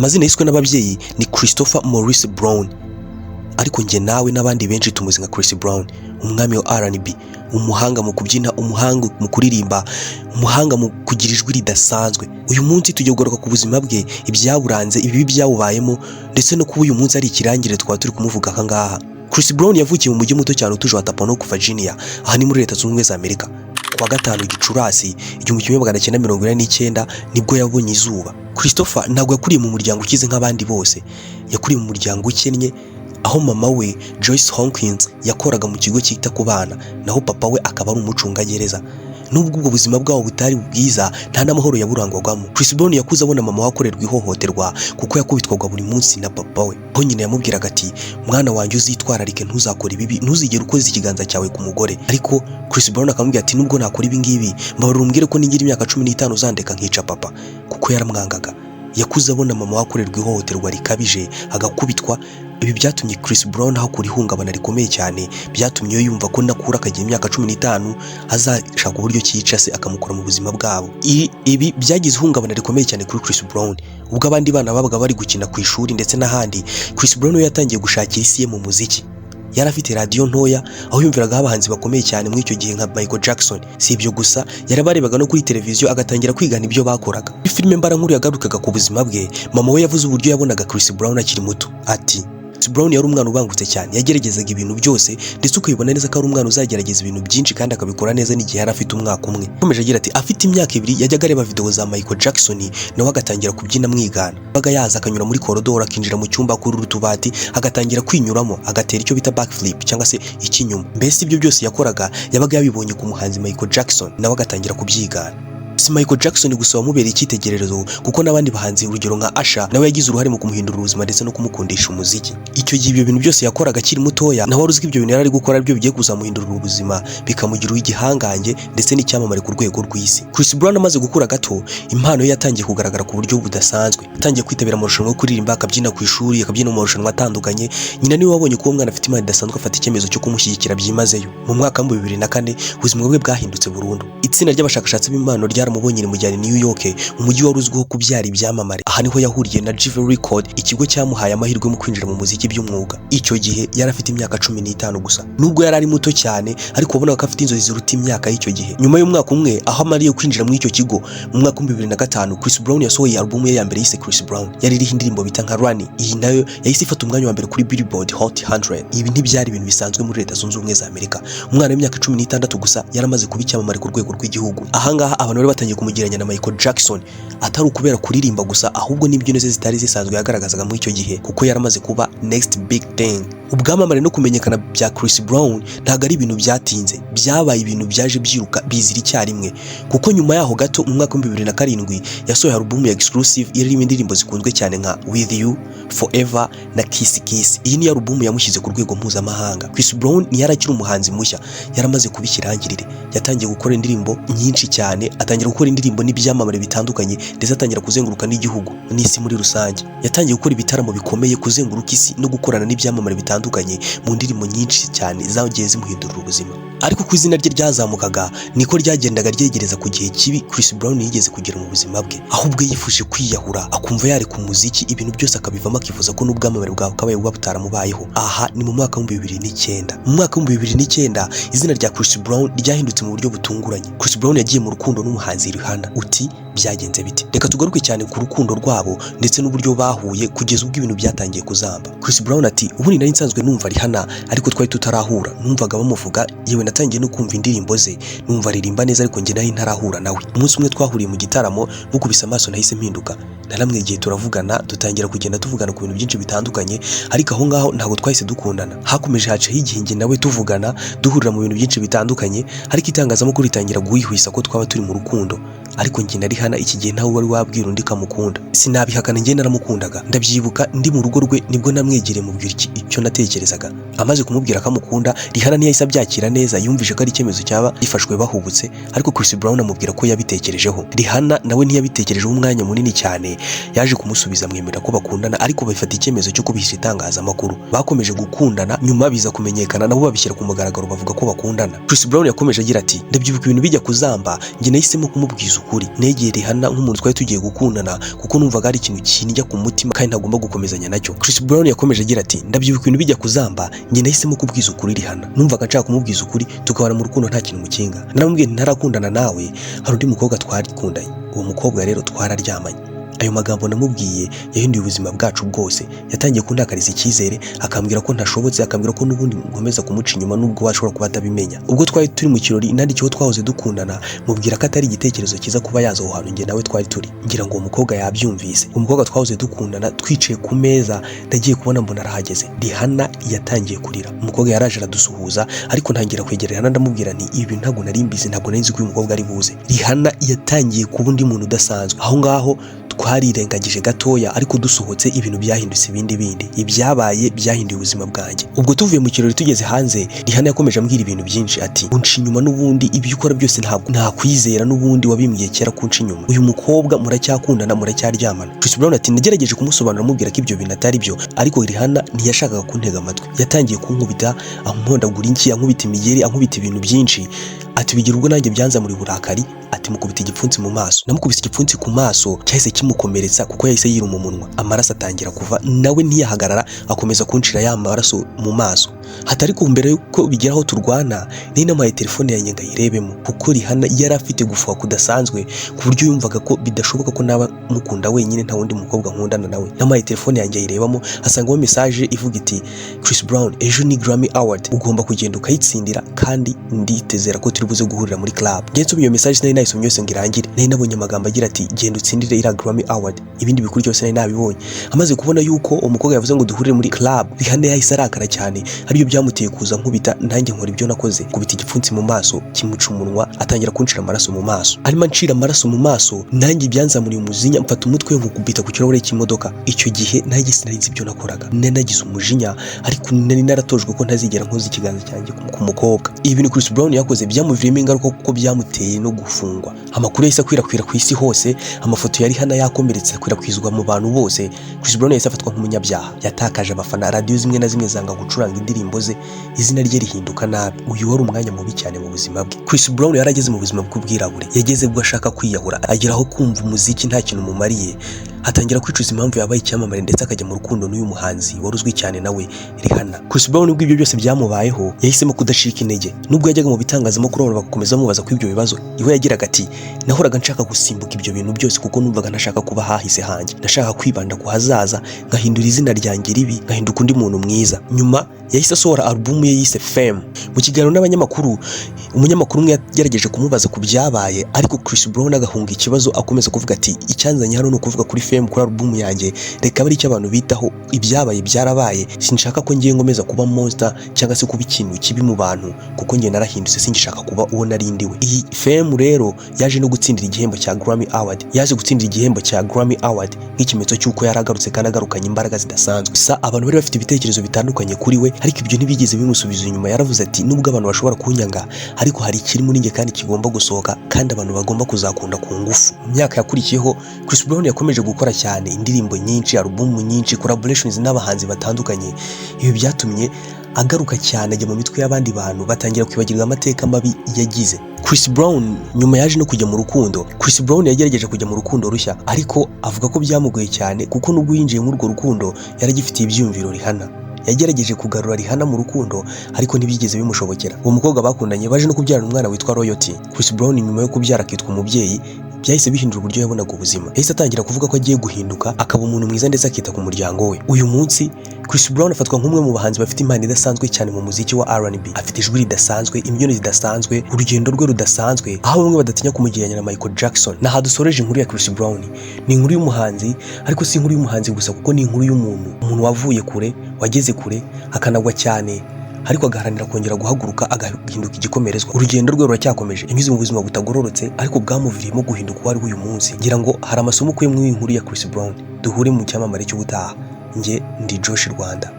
Amazina yiswe n'ababyeyi ni Christopher Maurice Brown, ariko njye nawe n'abandi benshi tumuzi nka Chris Brown, umwami wa R&B, umuhanga mu kubyina, umuhanga mu kuririmba, umuhanga mu kugira ijwi ridasanzwe. Uyu munsi tugiye kugaruka ku buzima bwe, ibyaburanze, ibibi byawubayemo, ndetse no kuba uyu munsi ari ikirangire twaba turi kumuvuga aha ngaha. Chris Brown yavukiye mu mujyi muto cyane utuje wa Tapanoka, Virginia, aha ni muri Leta Zunze Ubumwe za Amerika. Kuwa 5 Gicurasi 1949 nibwo yabonye izuba. Christopher ntabwo yakuriye mu muryango ukize nk'abandi bose, yakuriye mu muryango ukennye, aho mama we Joyce Hawkins yakoraga mu kigo cyita ku bana, naho papa we akaba ari umucungagereza. Nubwo ubwo buzima bwabo butari bwiza, nta n'amahoro yaburangwagamo. Chris Brown yakuze abona mama wakorerwa ihohoterwa kuko yakubitwaga buri munsi na papa we. Aho nyine yamubwiraga ati, mwana wanjye uzitwararike, ntuzakora ibibi, ntuzigere ukoza ikiganza cyawe ku mugore. Ariko Chris Brown akamubwira ati, nubwo nakora ibi ngibi, mbabarira umbwire ko ningira imyaka 15 uzandeka nkica papa, kuko yaramwangaga. Yakuze abona mama wakorerwa ihohoterwa rikabije, agakubitwa. Ibi byatumye Chris Brown hakura ihungabana rikomeye cyane, byatumye yumva ko nakura akagira imyaka 15 azashaka uburyo cyica se akamukura mu buzima bwabo. Ibi byagize ihungabana rikomeye cyane kuri Chris Brown. Ubwo abandi bana babaga bari gukina ku ishuri ndetse n'ahandi, Chris Brown yatangiye gushakira isi ye mu muziki. Yari afite radio ntoya aho yumviraga abahanzi bakomeye cyane muri icyo gihe nka Michael Jackson. Si ibyo gusa, yarabarebaga no kuri televiziyo agatangira kwigana ibyo bakoraga. Filime mbarankuru yagarukaga ku buzima bwe, mama we yavuze uburyo yabonaga Chris Brown akiri muto. Ati, Chris Brown yari umwana ubangutse cyane, yageragezaga ibintu byose, ndetse ukabibona neza ko ari umwana uzagerageza ibintu byinshi kandi akabikora neza n'igihe yari afite umwaka umwe. Komeje agira ati, afite imyaka 2 yajyaga areba video za Michael Jackson, nawe agatangira kubyina mwigana. Baga yaza akanyura muri koridoro, akinjira mu cyumba kuri rutubati, agatangira kwinyuramo, agatera icyo bita backflip cyangwa se ikinyuma. Mbese ibyo byose yakoraga yabaga yabibonye ku muhanzi Michael Jackson, nawe agatangira kubyigana. Si Michael Jackson gusa wamubereye icyitegererezo, kuko n'abandi bahanzi urugero nka Asha nawe yagize uruhare mu kumuhindura ubuzima ndetse no kumukundisha umuziki. Icyo gihe ibyo bintu byose yakoraga akiri mutoya, nawe waruzi ko ibyo bintu yari ari gukora byo bigiye kuzamuhindura ubuzima, bikamugira igihangange ndetse n'icyamamare ku rwego rw'isi. Chris Brown amaze gukura gato, impano ye yatangiye kugaragara ku buryo budasanzwe. Yatangiye kwitabira amarushanwa yo kuririmba, akabyina ku ishuri, akabyina mu marushanwa atandukanye. Nyina niwe wabonye ko umwana afite impano idasanzwe, afata icyemezo cyo kumushyigikira byimazeyo. Mu mwaka wa 2004 ubuzima bwe bwahindutse burundu. Itsinda ry'abashakashatsi b'impano ryaramubonye rimujyana New York, umujyi wari uzwiho kubyara ibyamamare. Aha niho yahuriye na Jive Record, ikigo cyamuhaye amahirwe mu kwinjira mu muziki by'umwuga. Icyo gihe yari afite imyaka 15 gusa. Nubwo yari ari muto cyane, ariko ubona ko afite inzozi ziruta imyaka y'icyo gihe. Nyuma y'umwaka umwe aho amariye kwinjira muri icyo kigo, mu mwaka wa 2005 Chris Brown yasohoye album ye ya mbere yise Chris Brown. Yari iriho indirimbo bita nka Run. Iyi nayo yahise ifata umwanya wa mbere kuri Billboard Hot 100. Ibi ntibyari ibintu bisanzwe muri Leta Zunze Ubumwe za Amerika. Umwana w'imyaka 16 gusa yaramaze kuba icyamamare ku rwego rw'igihugu. Ahangaha abantu bari batangiye kumugiranya na Michael Jackson, atari ukubera kuririmba gusa, ahubwo n'imbyino ze zitari zisanzwe yagaragazaga muri icyo gihe, kuko yaramaze kuba next big thing. Ubwamamare no kumenyekana bya Chris Brown ntago ari ibintu byatinze, byabaye ibintu byaje byiruka bizira icyarimwe, kuko nyuma yaho gato mu mwaka wa 2007 yasohoye album ya exclusive irimo indirimbo zikunzwe cyane nka With You, Forever na Kiss Kiss. Iyi ni album yamushyize ku rwego mpuzamahanga. Chris Brown yarakiri umuhanzi mushya, yaramaze kubikirangirire, yatangiye gukora indirimbo nyinshi cyane, atangira gukora indirimbo n'ibyamamare bitandukanye, ndetse atangira kuzenguruka n'igihugu n'isi muri rusange. Yatangiye gukora ibitaramo bikomeye, kuzenguruka isi no gukorana n'ibyamamare bitandukanye mu ndirimbo nyinshi cyane zagiye zimuhindurira ubuzima. Ariko ku izina rye ryazamukaga niko ryagendaga ryegereza ku gihe kibi Chris Brown yigeze kugira mu buzima bwe, ahubwo yifuje kwiyahura, akumva yari ku muziki, ibintu byose akabivamo, akifuza ko n'ubwamamare bwawe kabaye buba butaramubayeho. Aha ni mu mwaka wa 2009. Mu mwaka wa 2009 izina rya Chris Brown ryahindutse mu buryo butunguranye. Chris Brown yagiye mu rukundo n'umuhanzi Rihanna. Uti byagenze bite? Reka tugaruke cyane ku rukundo rwabo ndetse n'uburyo bahuye kugeza ubwo ibintu byatangiye kuzamba. Chris Brown ati, ubundi nari nsanzwe numva Rihanna, ariko twari tutarahura, numvaga bamuvuga, yewe natangiye no kumva indirimbo ze, numva aririmba neza, ariko njye nari ntarahura nawe. Umunsi umwe twahuriye mu gitaramo, mukubise amaso nahise mpinduka, naramwegeye turavugana, dutangira kugenda tuvugana ku bintu byinshi bitandukanye, ariko aho ngaho ntabwo twahise dukundana. Hakomeje hacaho igihe njye nawe tuvugana, duhurira mu bintu byinshi bitandukanye, ariko itangazamakuru ritangira guhwihwisa ko twaba turi mu rukundo. Ariko njye na Rihanna iki gihe ntawe wari wabwira undi kamukunda. Sinabihakana, njye naramukundaga. Ndabyibuka ndi mu rugo rwe nibwo namwegereye mubwira icyo natekerezaga. Amaze kumubwira kamukunda, Rihanna ntiyahise abyakira neza, yumvise ko ari icyemezo cyaba gifashwe bahubutse, ariko Chris Brown amubwira ko yabitekerejeho. Rihanna nawe ntiyabitekerejeho umwanya munini cyane, yaje kumusubiza mwemera ko bakundana, ariko bafata icyemezo cyo kubihisha itangazamakuru. Bakomeje gukundana, nyuma biza kumenyekana, nabo babishyira ku mugaragaro bavuga ko bakundana. Chris Brown yakomeje agira ati, ndabyibuka ibintu bijya kuzamba, njye nahisemo kumubwiza ukuri, negeye Rihanna nk'umuntu twari tugiye gukundana kuko numvaga ari ikintu kinjya ku mutima kandi ntagomba gukomezanya nacyo. Chris Brown yakomeje agira ati ndabyibuka ibintu bijya kuzamba njye nahisemo kubwiza ukuri Rihanna, numvaga nshaka kumubwiza ukuri tukabana mu rukundo nta kintu mukinga. Naramubwiye ntarakundana nawe, hari undi mukobwa twarikundanye, uwo mukobwa rero twararyamanye. Ayo magambo namubwiye yahinduye ubuzima bwacu bwose. Yatangiye kuntakariza icyizere, akambwira ko ntashobotse, akambwira ko n'ubundi nkomeza kumuca inyuma nubwo washobora kuba atabimenya. Ubwo twari turi mu kirori nandi cyo twahoze dukundana, mubwira ko atari igitekerezo cyiza kuba yaza aho hantu njye nawe twari turi. Ngira ngo uwo mukobwa yabyumvise. Umukobwa twahoze dukundana twicaye ku meza, ndagiye kubona mbona arahageze. Rihanna yatangiye kurira. Umukobwa yaraje aradusuhuza, ariko ntangira kwegera Rihanna ndamubwira nti ibi ntabwo nari mbizi, ntabwo nari nzi ko uyu mukobwa ari buze. Rihanna yatangiye kuba undi muntu udasanzwe. Aho ngaho twarirengagije gatoya, ariko dusohotse ibintu byahindutse ibindi ibyabaye byahinduye ubuzima bwanjye. Ubwo tuvuye mu kirori tugeze hanze, Rihanna yakomeje ambwira ibintu byinshi ati unca inyuma n'ubundi ibyo ukora byose ntabwo ntakwizera, n'ubundi wabimbwiye kera kunca inyuma, uyu mukobwa muracyakundana muracyaryamana. Chris Brown ati nagerageje kumusobanurira mubwira ko ibyo bintu atari byo, ariko Rihanna ntiyashakaga kuntega amatwi. Yatangiye kunkubita, ampondagura inki, ankubita imigeri, ankubita ibintu byinshi. Ati bigira ubwo nanjye byanza muri burakari, ati mukubita igipfunsi mu maso. Namukubise igipfunsi ku maso cyahise kimukomeretsa kuko yahise yiruma umunwa, amaraso atangira kuva, nawe ntiyahagarara, akomeza kunshira ya maraso mu maso. Hatari ku mbere yuko bigeraho turwana, ni namaye telefone yanjye ngayirebemo kuko Rihanna yari afite gufuha kudasanzwe ku buryo yumvaga ko bidashoboka ko naba mukunda wenyine nta wundi mukobwa nkundana nawe. Namaye telefone yanjye ayirebamo, asangamo message ivuga iti Chris Brown, ejo ni Grammy Award, ugomba kugenda ukayitsindira kandi nditezera ko turi buze guhurira muri club. Genzo iyo message nari nayisomye yose ngirangire, nari nabonye amagambo agira ati genda utsindire ira Grammy Award. Ibindi bikuru cyose nari nabibonye. Amaze kubona yuko umukobwa yavuze ngo duhurire muri club, Rihanna yahise arakara cyane, aribyo byamuteye kuza nkubita, nanjye nkora ibyo nakoze, kubita igipfunsi mu maso, kimuca umunwa, atangira kunshira amaraso mu maso. Arimo nshira amaraso mu maso, nanjye byanzamuriye umujinya, mfata umutwe nkukubita ku kirahure cy'imodoka. Icyo gihe nanjye sinarizi ibyo nakoraga, nagize umujinya, ariko nari naratojwe ko ntazigera nkoza ikiganza cyanjye ku mukobwa. Ibi bintu Chris Brown yakoze byamuviriyemo ingaruka kuko byamuteye no gufungwa. Amakuru yahise akwirakwira ku isi hose, amafoto ya Rihanna yakomeretse akwirakwizwa mu bantu bose. Chris Brown yahise afatwa nk'umunyabyaha, yatakaje abafana, radio zimwe na zimwe zanga gucuranga indirimbo ze, izina rye rihinduka nabi. Uyu wari umwanya mubi cyane mu buzima bwe. Chris Brown yarageze mu buzima bw'ubwirabure, yageze bwo ashaka kwiyahura, ageraho kumva umuziki nta kintu mumariye, hatangira kwicuza impamvu yabaye icyamamare ndetse akajya mu rukundo n'uyu muhanzi wari uzwi cyane nawe Rihanna. Chris Brown ubwo ibyo byose byamubayeho yahisemo kudashika intege, nubwo yajyaga mu bitangazamakuru abantu bagakomeza bamubaza ko ibyo bibazo, iwe yagiraga ati nahoraga nshaka gusimbuka ibyo bintu byose kuko numvaga ntashaka kuba hahise hanjye, ndashaka kwibanda ku hazaza, ngahindura izina ryanjye ribi, ngahinduka undi muntu mwiza. Nyuma yahise asohora album ye yise Fame. Mu kiganiro n'abanyamakuru, umunyamakuru umwe yagerageje kumubaza ku byabaye, ariko Chris Brown agahunga ikibazo, akomeza kuvuga ati icyanzanye hano no kuvuga kuri Fame, kuri album yanjye, reka bari icyo abantu bitaho, ibyabaye byarabaye, sinshaka ko ngiye ngomeza kuba monster cyangwa se kuba ikintu kibi mu bantu kuko ngiye narahindutse, singishaka kuba uwo narindiwe. Iyi Fame rero yaje no gutsindira igihembo cya Grammy Award, yaje gutsindira igihembo cya Grammy Award nk'ikimenyetso cy'uko yaragarutse kandi agarukanye imbaraga zidasanzwe. Gusa abantu bari bafite ibitekerezo bitandukanye kuri we, ariko ibyo ntibigeze bimusubiza inyuma. Yaravuze ati nubwo abantu bashobora kunyanga, ariko hari ikiri muri njye kandi kigomba gusohoka, kandi abantu bagomba kuzakunda ku ngufu. Mu myaka yakurikiyeho Chris Brown yakomeje gukora cyane indirimbo nyinshi, album nyinshi, collaborations n'abahanzi batandukanye. Ibi byatumye agaruka cyane, ajya mu mitwe y'abandi bantu, batangira kwibagirwa amateka mabi yagize. Chris Brown nyuma yaje no kujya mu rukundo. Chris Brown yagerageje kujya mu rukundo rushya, ariko avuga ko byamugoye cyane kuko nubwo yinjiye muri urwo rukundo yaragifitiye ibyumviro Rihanna. Yagerageje kugarura Rihanna mu rukundo, ariko ntibigeze bimushobokera. Uwo mukobwa bakundanye baje no kubyarana umwana witwa Royalty. Chris Brown nyuma yo kubyara akitwa umubyeyi, byahise bihindura uburyo yabonaga ubuzima. Yahise atangira kuvuga ko agiye guhinduka, akaba umuntu mwiza ndetse akita ku muryango we. Uyu munsi Chris Brown afatwa nk'umwe mu bahanzi bafite impano idasanzwe cyane mu muziki wa R&B. Afite ijwi ridasanzwe, imbyino zidasanzwe, urugendo rwe rudasanzwe, aho bamwe badatinya kumugereranya na Michael Jackson. Naha dusoreje inkuru ya Chris Brown. Ni inkuru y'umuhanzi, ariko si inkuru y'umuhanzi gusa kuko ni inkuru umuntu wavuye kure, wageze kure, akanagwa cyane, ariko agaharanira kongera guhaguruka, agahinduka igikomerezwa. Urugendo rwe ruracyakomeje, yanyuze mu buzima butagororotse, ariko bwamuviriyemo guhinduka uwo ari we uyu munsi. Ngira ngo hari amasomo ukuye mu inkuru ya Chris Brown. Duhure mu cyamamare cy'ubutaha. Nge ndi Josh Rwanda.